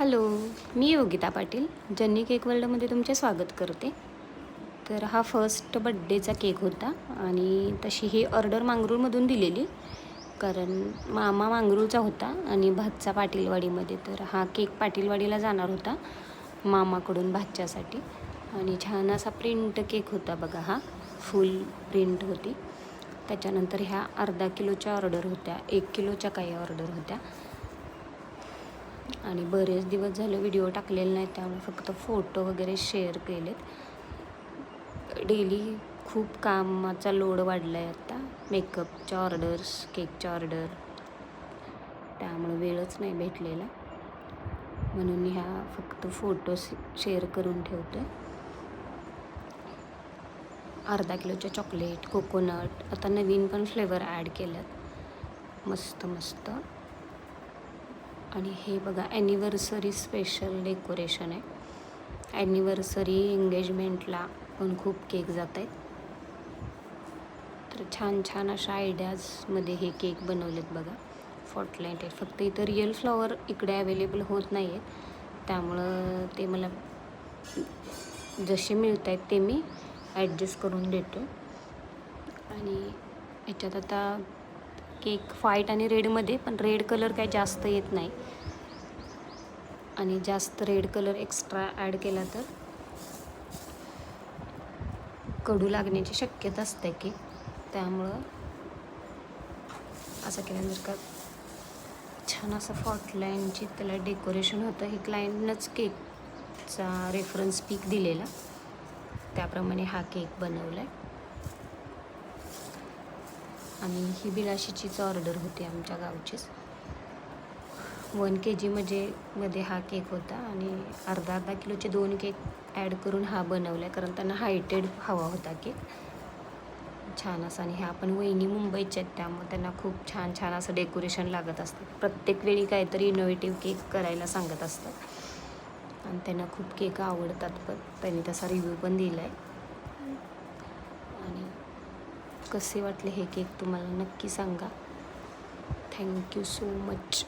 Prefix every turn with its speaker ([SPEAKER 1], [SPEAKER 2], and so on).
[SPEAKER 1] Hello, मी योगिता पाटील जन्नी cake वर्ल्डमध्ये तुमचे स्वागत करते. तर हा फर्स्ट बड्डेचा केक होता आणि तशी ही ऑर्डर मांगरूळमधून दिलेली, कारण मामा मांगरूळचा होता आणि भातचा पाटीलवाडीमध्ये. तर हा केक पाटीलवाडीला जाणार होता मामाकडून भाच्यासाठी. आणि छान असा प्रिंट केक होता बघा, हा फुल प्रिंट होती. त्याच्यानंतर ह्या अर्धा किलोच्या ऑर्डर होत्या, 1 किलोच्या काही ऑर्डर होत्या. आणि बरेच दिवस झाले व्हिडिओ टाकलेले नाही, त्यामुळे फक्त फोटो वगैरे शेअर केलेत. डेली खूप कामाचा लोड वाढला आहे आता, मेकअपच्या ऑर्डर्स, केकच्या ऑर्डर, त्यामुळे वेळच नाही भेटलेला. म्हणून ह्या फक्त फोटो शेअर करून ठेवते. अर्धा किलोच्या चॉकलेट, कोकोनट, आता नवीन पण फ्लेवर ॲड केल्यात, मस्त मस्त. आणि हे बघा, ॲनिव्हर्सरी स्पेशल डेकोरेशन आहे. ॲनिव्हर्सरी एंगेजमेंटला पण खूप केक जात आहेत. तर छान छान अशा आयडियाजमध्ये हे केक बनवलेत बघा. फॉटलाईट आहे, फक्त इथं रिअल फ्लॉवर इकडे अवेलेबल होत नाही आहेत, त्यामुळं ते मला जसे मिळत आहेत ते मी ॲडजस्ट करून देतो. आणि ह्याच्यात आता केक व्हाईट आणि रेडमध्ये, पण रेड कलर काही जास्त येत नाही, आणि जास्त रेड कलर एक्स्ट्रा ॲड केला तर कडू लागण्याची शक्यता असते केक. त्यामुळं असं केल्यानंतर का छान असं फॉटलाईनची त्याला डेकोरेशन होतं. हे क्लायंटनंच केकचा रेफरन्स पिक दिलेला, त्याप्रमाणे हा केक बनवला आहे. आणि ही बिलाशीचीच ऑर्डर होती आमच्या गावचीच. 1 kg मध्ये हा केक होता आणि अर्धा किलोचे 2 केक ॲड करून हा बनवला आहे, कारण त्यांना हायटेड हवा होता केक छान असा. आणि ह्या पण वहिनी मुंबईच्या आहेत, त्यामुळे त्यांना खूप छान छान असं डेकोरेशन लागत असतं. प्रत्येक वेळी काहीतरी इनोव्हेटिव्ह केक करायला सांगत असतात आणि त्यांना खूप केक आवडतात, पण त्यांनी तसा रिव्ह्यू पण दिला आहे. आणि कसे वाटले हे केक तुम्हाला नक्की सांगा. Thank you so much.